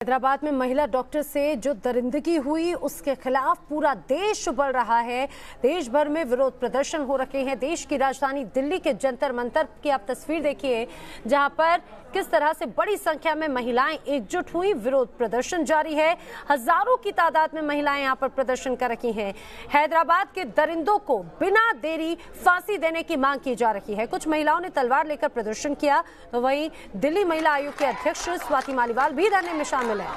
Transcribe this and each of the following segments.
हैदराबाद में महिला डॉक्टर से जो दरिंदगी हुई उसके खिलाफ पूरा देश उबल रहा है। देश भर में विरोध प्रदर्शन हो रखे हैं। देश की राजधानी दिल्ली के जंतर मंतर की आप तस्वीर देखिए, जहां पर किस तरह से बड़ी संख्या में महिलाएं एकजुट हुई। विरोध प्रदर्शन जारी है। हजारों की तादाद में महिलाएं यहां पर प्रदर्शन कर रही हैं। हैदराबाद के दरिंदों को बिना देरी फांसी देने की मांग की जा रही है। कुछ महिलाओं ने तलवार लेकर प्रदर्शन किया, तो वहीं दिल्ली महिला आयोग के अध्यक्ष स्वाति मालीवाल भी धरने में शामिल है।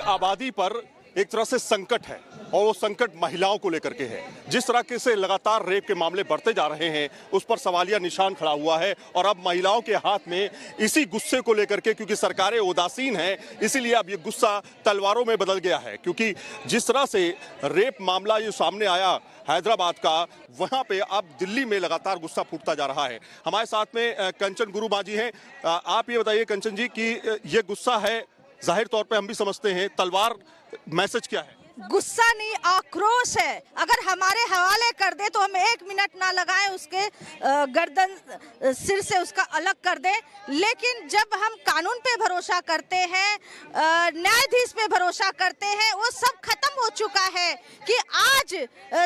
आबादी पर एक तरह से संकट है और वो संकट महिलाओं को लेकर के है। जिस तरह से लगातार रेप के मामले बढ़ते जा रहे हैं उस पर सवालिया निशान खड़ा हुआ है और अब महिलाओं के हाथ में इसी गुस्से को लेकर के, क्योंकि सरकारें उदासीन हैं, इसीलिए अब ये गुस्सा तलवारों में बदल गया है। क्योंकि जिस तरह से रेप मामला ये सामने आया हैदराबाद का, वहां पे अब दिल्ली में लगातार गुस्सा फूटता जा रहा है। हमारे साथ में कंचन गुरु मांझी हैं। आप ये बताइए कंचन जी कि ये गुस्सा है, जाहिर तौर पे हम भी समझते हैं, तलवार मैसेज क्या है? गुस्सा नहीं, आक्रोश है। अगर हमारे हवाले कर दे तो हम 1 मिनट ना लगाएं, उसके गर्दन सिर से उसका अलग कर दें। लेकिन जब हम कानून पे भरोसा करते हैं, न्यायाधीश पे भरोसा करते हैं, वो सब खत्म हो चुका है कि आज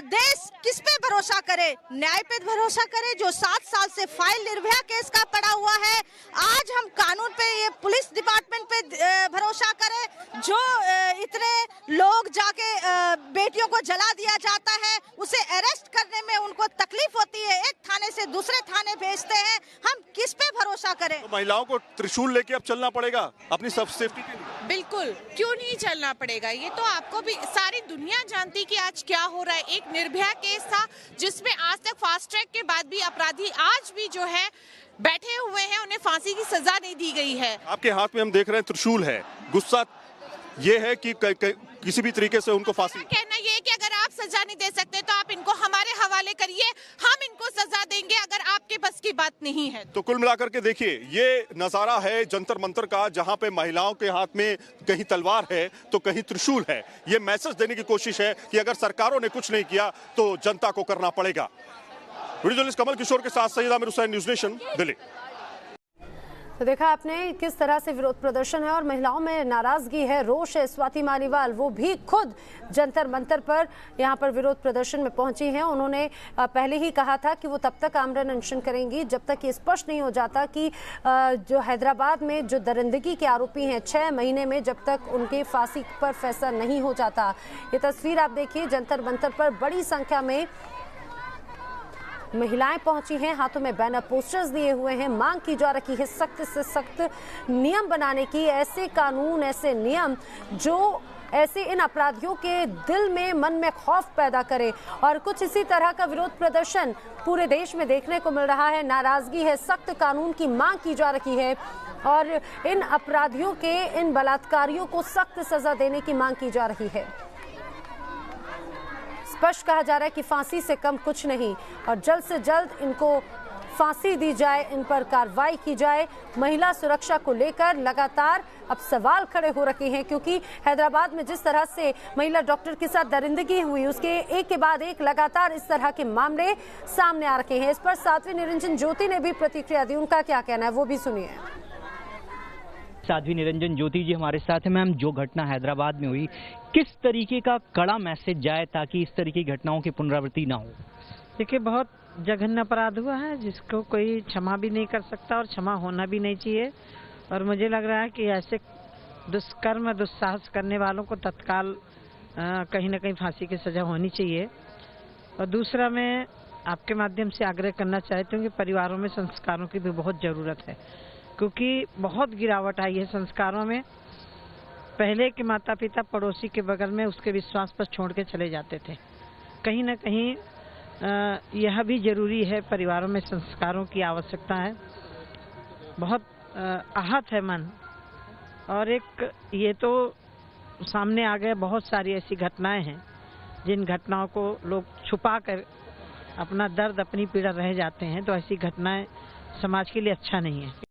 देश किस पे भरोसा करे? न्याय पे भरोसा करे जो 7 साल से फाइल निर्भया केस का पड़ा हुआ है। आज हम कानून पे, ये पुलिस डिपार्टमेंट पे भरोसा करें जो इतने लोग जाके बेटियों को जला दिया जाता है, उसे अरेस्ट करने में उनको तकलीफ होती है, एक थाने से दूसरे थाने भेजते हैं। हम किस पे भरोसा करें? तो महिलाओं को त्रिशूल लेके अब चलना पड़ेगा अपनी सब सेफ्टी के लिए। बिल्कुल, क्यों नहीं चलना पड़ेगा? ये तो आपको भी सारी दुनिया जानती कि आज क्या हो रहा है। एक निर्भया केस था जिसमें आज तक फास्ट ट्रैक के बाद भी अपराधी आज भी जो है बैठे हुए हैं, उन्हें फांसी की सजा नहीं दी गई है। आपके हाथ में हम देख रहे हैं त्रिशूल है। गुस्सा ये है कि किसी भी तरीके से उनको फांसी। कहना ये है कि अगर आप सजा नहीं दे सकते तो आप इनको हमारे हवाले करिए, हम इनको सजा देंगे अगर आपके बस की बात नहीं है। तो कुल मिलाकर के देखिए, ये नजारा है जंतर मंतर का, जहां पे महिलाओं के हाथ में कहीं तलवार है तो कहीं त्रिशूल है। ये मैसेज देने की कोशिश है कि अगर सरकारों ने कुछ नहीं किया तो जनता को करना पड़ेगा। वीडियो जर्नलिस्ट कमल किशोर के साथ सैयद आमिर हुसैन, न्यूज़ नेशन, दिल्ली। तो देखा आपने किस तरह से विरोध प्रदर्शन है और महिलाओं में नाराजगी है, रोष है। स्वाति मालीवाल वो भी खुद जंतर मंतर पर यहाँ पर विरोध प्रदर्शन में पहुंची हैं। उन्होंने पहले ही कहा था कि वो तब तक आमरण अनशन करेंगी जब तक ये स्पष्ट नहीं हो जाता कि जो हैदराबाद में जो दरिंदगी के आरोपी हैं 6 महीने में जब तक उनके फांसी पर फैसला नहीं हो जाता। ये तस्वीर आप देखिए, जंतर मंतर पर बड़ी संख्या में महिलाएं पहुंची हैं, हाथों में बैनर पोस्टर्स दिए हुए हैं। मांग की जा रही है सख्त से सख्त नियम बनाने की, ऐसे कानून, ऐसे नियम जो ऐसे इन अपराधियों के दिल में, मन में खौफ पैदा करे। और कुछ इसी तरह का विरोध प्रदर्शन पूरे देश में देखने को मिल रहा है। नाराजगी है, सख्त कानून की मांग की जा रही है और इन अपराधियों के, इन बलात्कारियों को सख्त सजा देने की मांग की जा रही है। स्पष्ट कहा जा रहा है कि फांसी से कम कुछ नहीं और जल्द से जल्द इनको फांसी दी जाए, इन पर कार्रवाई की जाए। महिला सुरक्षा को लेकर लगातार अब सवाल खड़े हो रखे हैं, क्योंकि हैदराबाद में जिस तरह से महिला डॉक्टर के साथ दरिंदगी हुई, उसके एक के बाद एक लगातार इस तरह के मामले सामने आ रखे हैं। इस पर साध्वी निरंजन ज्योति ने भी प्रतिक्रिया दी। उनका क्या कहना है वो भी सुनिए। साध्वी निरंजन ज्योति जी हमारे साथ है। मैम, जो घटना हैदराबाद में हुई, किस तरीके का कड़ा मैसेज जाए ताकि इस तरह की घटनाओं की पुनरावृत्ति ना हो? देखिए, बहुत जघन्य अपराध हुआ है जिसको कोई क्षमा भी नहीं कर सकता और क्षमा होना भी नहीं चाहिए। और मुझे लग रहा है कि ऐसे दुष्कर्म, दुस्साहस करने वालों को तत्काल कहीं ना कहीं फांसी की सजा होनी चाहिए। और दूसरा, मैं आपके माध्यम से आग्रह करना चाहती हूँ कि परिवारों में संस्कारों की भी बहुत ज़रूरत है, क्योंकि बहुत गिरावट आई है संस्कारों में। पहले के माता पिता पड़ोसी के बगल में उसके विश्वास पर छोड़ के चले जाते थे। कहीं ना कहीं यह भी जरूरी है, परिवारों में संस्कारों की आवश्यकता है। बहुत आहत है मन। और एक ये तो सामने आ गए, बहुत सारी ऐसी घटनाएं हैं जिन घटनाओं को लोग छुपा कर अपना दर्द, अपनी पीड़ा रह जाते हैं। तो ऐसी घटनाएं समाज के लिए अच्छा नहीं है।